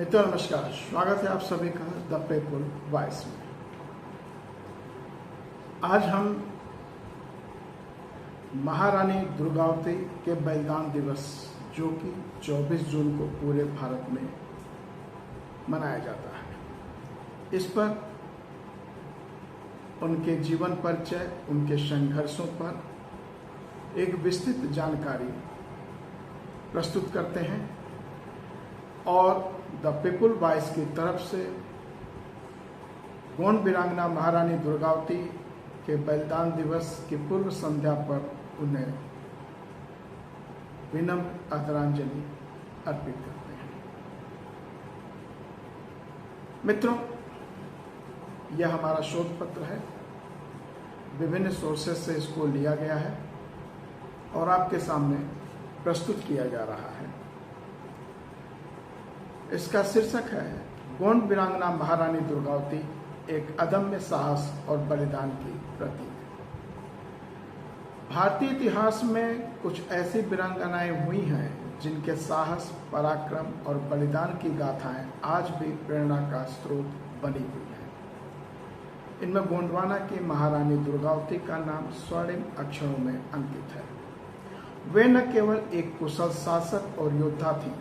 मित्रों नमस्कार, स्वागत है आप सभी का द पीपल वॉइस में। आज हम महारानी दुर्गावती के बलिदान दिवस जो कि 24 जून को पूरे भारत में मनाया जाता है, इस पर उनके जीवन परिचय, उनके संघर्षों पर एक विस्तृत जानकारी प्रस्तुत करते हैं और द पीपल वॉइस की तरफ से गोंड वीरांगना महारानी दुर्गावती के बलिदान दिवस की पूर्व संध्या पर उन्हें विनम्र आदरांजलि अर्पित करते हैं। मित्रों, यह हमारा शोध पत्र है, विभिन्न सोर्सेस से इसको लिया गया है और आपके सामने प्रस्तुत किया जा रहा है। इसका शीर्षक है गोंड वीरांगना महारानी दुर्गावती, एक अदम्य साहस और बलिदान की प्रतीक। भारतीय इतिहास में कुछ ऐसी वीरांगनाएं हुई हैं जिनके साहस, पराक्रम और बलिदान की गाथाएं आज भी प्रेरणा का स्रोत बनी हुई हैं। इनमें गोंडवाना की महारानी दुर्गावती का नाम स्वर्णिम अक्षरों में अंकित है। वे न केवल एक कुशल शासक और योद्धा थी,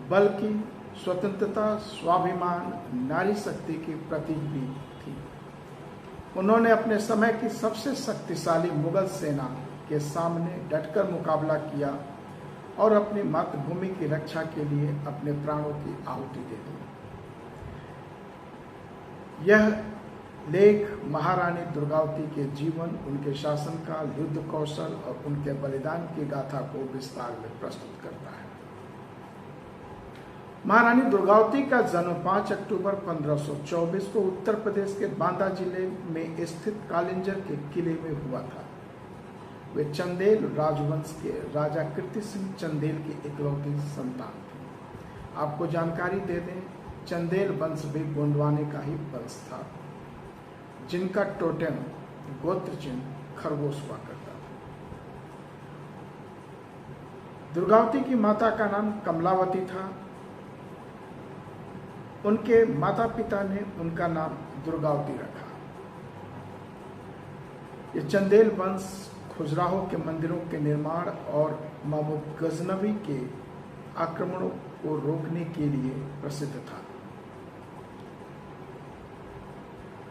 बल्कि स्वतंत्रता, स्वाभिमान, नारी शक्ति की प्रतीक भी थी। उन्होंने अपने समय की सबसे शक्तिशाली मुगल सेना के सामने डटकर मुकाबला किया और अपनी मातृभूमि की रक्षा के लिए अपने प्राणों की आहुति दे दी। यह लेख महारानी दुर्गावती के जीवन, उनके शासनकाल, युद्ध कौशल और उनके बलिदान की गाथा को विस्तार में प्रस्तुत करता है। महारानी दुर्गावती का जन्म 5 अक्टूबर 1524 को उत्तर प्रदेश के बांदा जिले में स्थित कालिंजर के किले में हुआ था। वे चंदेल राजवंश के राजा कीर्ति सिंह चंदेल की इकलौती संतान थी। आपको जानकारी दे दें, चंदेल वंश भी गोंडवाने का ही वंश था, जिनका टोटेम गोत्र चिन्ह खरगोश हुआ करता था। दुर्गावती की माता का नाम कमलावती था। उनके माता पिता ने उनका नाम दुर्गावती रखा। ये चंदेल वंश खजुराहो के मंदिरों के निर्माण और महमूद गजनवी के आक्रमणों को रोकने के लिए प्रसिद्ध था।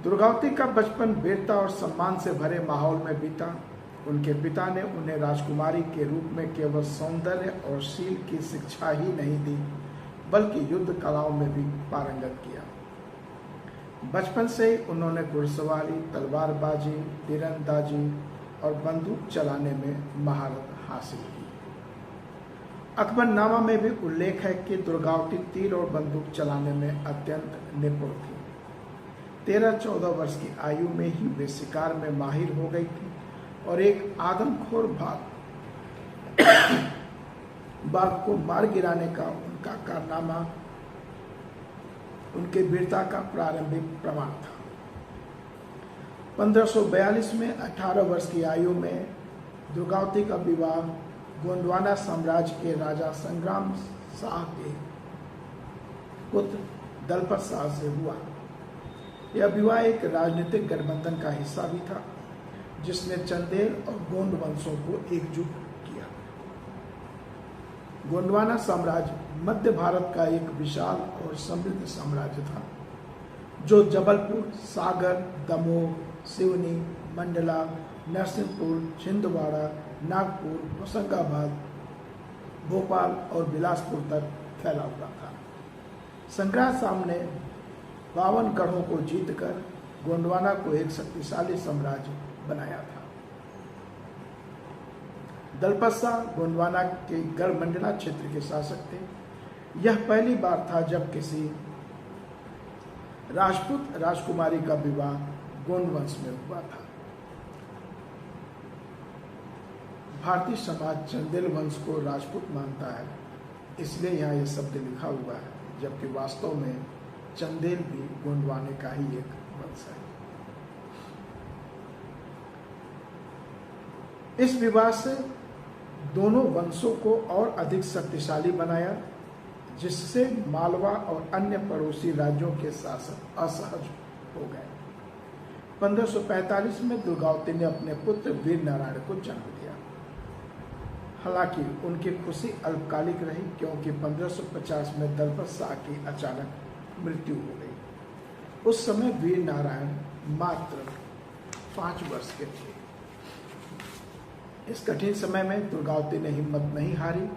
दुर्गावती का बचपन वीरता और सम्मान से भरे माहौल में बीता। उनके पिता ने उन्हें राजकुमारी के रूप में केवल सौंदर्य और शील की शिक्षा ही नहीं दी, बल्कि युद्ध कलाओं में भी पारंगत किया। बचपन से ही उन्होंने घुड़सवारी, तलवारबाजी, तीरंदाजी और बंदूक चलाने में महारत हासिल की। अकबरनामा में भी उल्लेख है कि दुर्गावती तीर और बंदूक चलाने में अत्यंत निपुण थी। 13-14 वर्ष की आयु में ही वे शिकार में माहिर हो गई थी और एक आदमखोर बाघ को मार गिराने का उनका कारनामा उनके वीरता का प्रारंभिक प्रमाण था। 1542 में 18 वर्ष की आयु में दुर्गावती का विवाह गोंडवाना साम्राज्य के राजा संग्राम शाह के पुत्र दलपत शाह से हुआ। यह विवाह एक राजनीतिक गठबंधन का हिस्सा भी था, जिसने चंदेल और गोंड वंशों को एकजुट किया। गोंडवाना साम्राज्य मध्य भारत का एक विशाल और समृद्ध साम्राज्य था, जो जबलपुर, सागर, दमोह, सिवनी, मंडला, नरसिंहपुर, छिंदवाड़ा, नागपुर, होशंगाबाद, भोपाल और बिलासपुर तक फैला हुआ था। संग्राम शाह ने 52 गढ़ों को जीतकर गोंडवाना को एक शक्तिशाली साम्राज्य बनाया था। दलपत शाह गोंडवाना के गढ़मंडला क्षेत्र के शासक थे। यह पहली बार था जब किसी राजपूत राजकुमारी का विवाह गोंड वंश में हुआ था। भारतीय समाज चंदेल वंश को राजपूत मानता है, इसलिए यहाँ यह शब्द लिखा हुआ है, जबकि वास्तव में चंदेल भी गोंडवाने का ही एक वंश है। इस विवाह से दोनों वंशों को और अधिक शक्तिशाली बनाया। जिससे मालवा और अन्य पड़ोसी राज्यों के शासक असहज हो गए। 1545 में दुर्गावती ने अपने पुत्र वीर नारायण को जन्म दिया। हालांकि उनकी खुशी अल्पकालिक रही, क्योंकि 1550 में दलपत शाह की अचानक मृत्यु हो गई। उस समय वीर नारायण मात्र 5 वर्ष के थे। इस कठिन समय में दुर्गावती ने हिम्मत नहीं हारी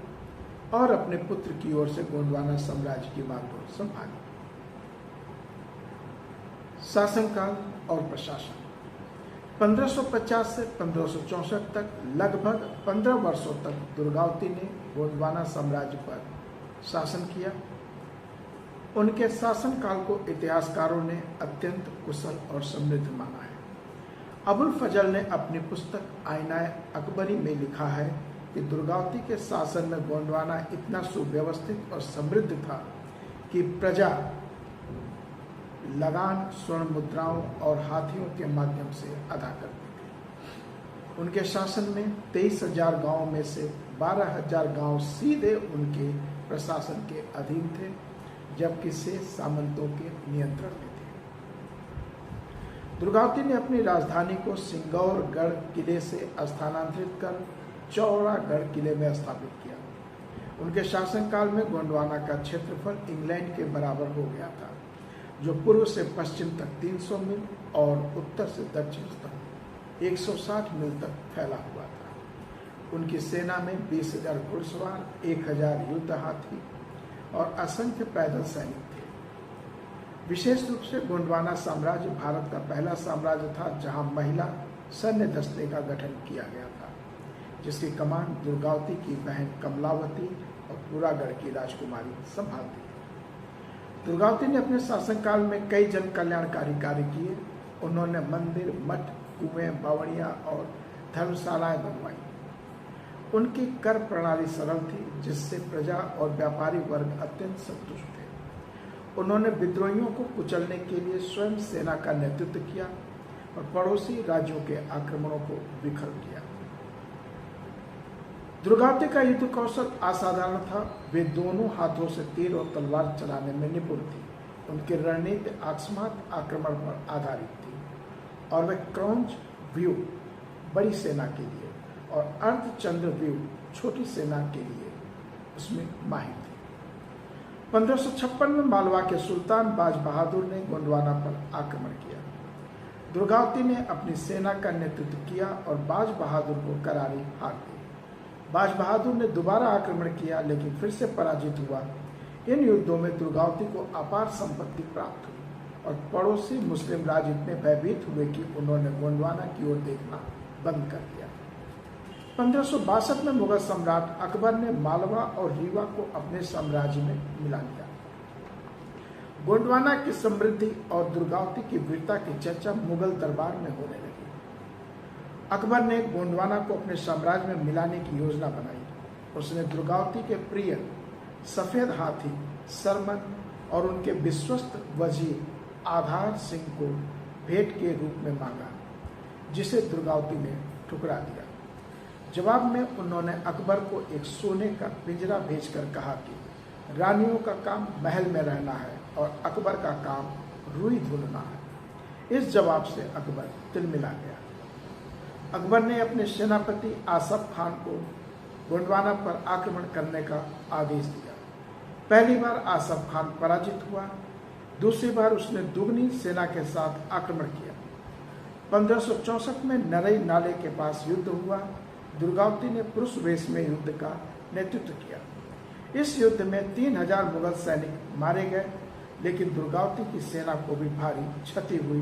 और अपने पुत्र की ओर से गोंडवाना साम्राज्य की बागडोर संभाली। शासनकाल और प्रशासन 1550 से 1564 तक लगभग 15 वर्षों तक दुर्गावती ने गोंडवाना साम्राज्य पर शासन किया। उनके शासनकाल को इतिहासकारों ने अत्यंत कुशल और समृद्ध माना है। अबुल फजल ने अपनी पुस्तक आईनाए अकबरी में लिखा है कि दुर्गावती के शासन में गोंडवाना इतना सुव्यवस्थित और समृद्ध था कि प्रजा लगान स्वर्ण मुद्राओं और हाथियों के माध्यम से अदा करती थी। उनके शासन में 23,000 गांवों में से 12,000 गांव सीधे उनके प्रशासन के अधीन थे, जबकि शेष सामंतों के नियंत्रण में थे। दुर्गावती ने अपनी राजधानी को सिंगौरगढ़ किले से स्थानांतरित कर चौरागढ़ किले में स्थापित किया। उनके शासनकाल में गोंडवाना का क्षेत्रफल इंग्लैंड के बराबर हो गया था, जो पूर्व से पश्चिम तक 300 मील और उत्तर से दक्षिण तक 160 मील तक फैला हुआ था। उनकी सेना में 20,000 घुड़सवार, 1,000 युद्ध हाथी और असंख्य पैदल सैनिक थे। विशेष रूप से गोंडवाना साम्राज्य भारत का पहला साम्राज्य था जहां महिला सैन्य दस्ते का गठन किया गया था, जिसकी कमान दुर्गावती की बहन कमलावती और पूरागढ़ की राजकुमारी संभालती थी। दुर्गावती ने अपने शासनकाल में कई जन कल्याणकारी कार्य किए। उन्होंने मंदिर, मठ, कुएं, बावड़ियां और धर्मशालाएं बनवाई। उनकी कर प्रणाली सरल थी, जिससे प्रजा और व्यापारी वर्ग अत्यंत संतुष्ट थे। उन्होंने विद्रोहियों को कुचलने के लिए स्वयं सेना का नेतृत्व किया और पड़ोसी राज्यों के आक्रमणों को विफल किया। दुर्गावती का युद्ध कौशल असाधारण था। वे दोनों हाथों से तीर और तलवार चलाने में निपुण थी। उनकी रणनीति अकस्मात आक्रमण पर आधारित थी और वे क्रौंच व्यू बड़ी सेना के लिए और अर्धचंद्र व्यू छोटी सेना के लिए उसमें माहिर थे। 1556 में मालवा के सुल्तान बाज बहादुर ने गोंडवाना पर आक्रमण किया। दुर्गावती ने अपनी सेना का नेतृत्व किया और बाज बहादुर को करारी हार दी। बाज बहादुर ने दोबारा आक्रमण किया, लेकिन फिर से पराजित हुआ। इन युद्धों में दुर्गावती को अपार संपत्ति प्राप्त हुई और पड़ोसी मुस्लिम राज्य इतने भयभीत हुए कि उन्होंने गोंडवाना की ओर देखना बंद कर दिया। 1562 में मुगल सम्राट अकबर ने मालवा और रीवा को अपने साम्राज्य में मिला लिया। गोंडवाना की समृद्धि और दुर्गावती की वीरता की चर्चा मुगल दरबार में होने लगी। अकबर ने गोंडवाना को अपने साम्राज्य में मिलाने की योजना बनाई। उसने दुर्गावती के प्रिय सफेद हाथी सरमन और उनके विश्वस्त वजीर आधार सिंह को भेंट के रूप में मांगा, जिसे दुर्गावती ने ठुकरा दिया। जवाब में उन्होंने अकबर को एक सोने का पिंजरा भेजकर कहा कि रानियों का काम महल में रहना है और अकबर का काम रुई धुलना है। इस जवाब से अकबर तिलमिला गया। अकबर ने अपने सेनापति आसफ खान को गोंडवाना पर आक्रमण करने का आदेश दिया। पहली बार आसफ खान पराजित हुआ। दूसरी बार उसने दुगनी सेना के साथ आक्रमण किया। 1564 में नरई नाले के पास युद्ध हुआ। दुर्गावती ने पुरुष वेश में युद्ध का नेतृत्व किया। इस युद्ध में 3000 मुगल सैनिक मारे गए, लेकिन दुर्गावती की सेना को भी भारी क्षति हुई।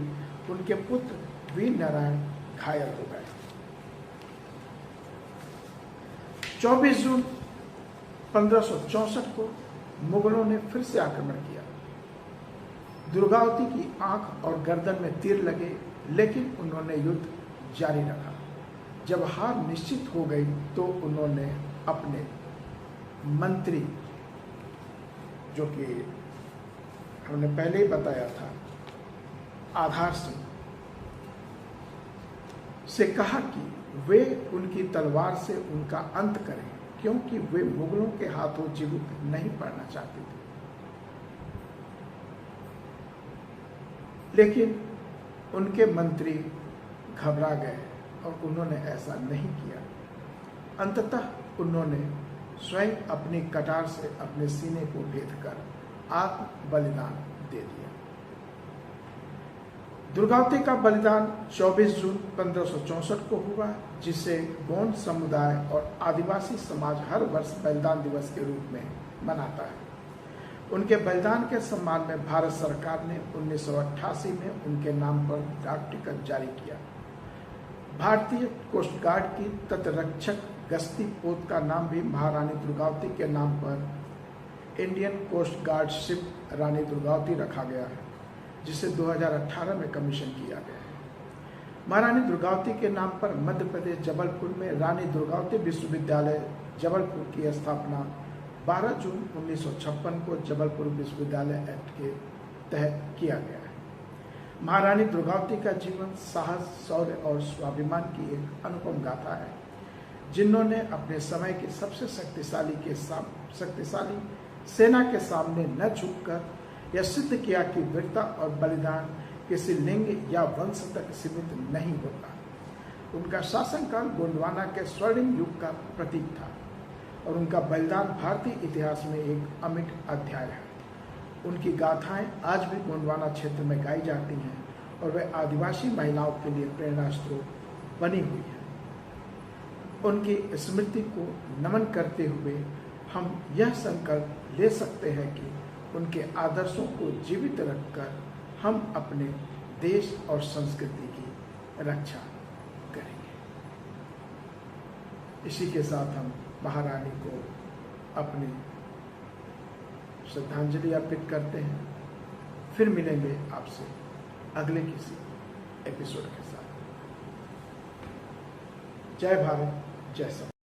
उनके पुत्र वीर नारायण घायल हो गए। 24 जून 1564 को मुगलों ने फिर से आक्रमण किया। दुर्गावती की आंख और गर्दन में तीर लगे, लेकिन उन्होंने युद्ध जारी रखा। जब हार निश्चित हो गई तो उन्होंने अपने मंत्री, जो कि हमने पहले ही बताया था, आधार सिंह से कहा कि वे उनकी तलवार से उनका अंत करें क्योंकि वे मुगलों के हाथों जीवित नहीं पड़ना चाहती थी। लेकिन उनके मंत्री घबरा गए और उन्होंने ऐसा नहीं किया। अंततः उन्होंने स्वयं अपनी कटार से अपने सीने को भेदकर आत्म बलिदान दे दिया। दुर्गावती का बलिदान 24 जून 1564 को हुआ, जिसे गोंड समुदाय और आदिवासी समाज हर वर्ष बलिदान दिवस के रूप में मनाता है। उनके बलिदान के सम्मान में भारत सरकार ने 1988 में उनके नाम पर डाक टिकट जारी किया। भारतीय कोस्ट गार्ड की तटरक्षक गश्ती पोत का नाम भी महारानी दुर्गावती के नाम पर Indian coast guard ship Rani Durgavati रखा गया है, जिसे 2018 में कमीशन किया गया है। महारानी दुर्गावती के नाम पर मध्य प्रदेश जबलपुर में रानी दुर्गावती विश्वविद्यालय जबलपुर की स्थापना 12 जून 1956 को जबलपुर विश्वविद्यालय एक्ट के तहत किया गया है। महारानी दुर्गावती का जीवन साहस, शौर्य और स्वाभिमान की एक अनुपम गाथा है, जिन्होंने अपने समय की सबसे शक्तिशाली सेना के सामने न झुककर यह सिद्ध किया कि वीरता और बलिदान किसी लिंग या वंश तक सीमित नहीं होता। उनका शासनकाल गोंडवाना के स्वर्णिम युग का प्रतीक था और उनका बलिदान भारतीय इतिहास में एक अमिट अध्याय है। उनकी गाथाएं आज भी गोंडवाना क्षेत्र में गाई जाती हैं और वे आदिवासी महिलाओं के लिए प्रेरणा स्रोत बनी हुई है। उनकी स्मृति को नमन करते हुए हम यह संकल्प ले सकते हैं कि उनके आदर्शों को जीवित रखकर हम अपने देश और संस्कृति की रक्षा करेंगे। इसी के साथ हम महारानी को अपनी श्रद्धांजलि अर्पित करते हैं। फिर मिलेंगे आपसे अगले किसी एपिसोड के साथ। जय भारत, जय संविधान।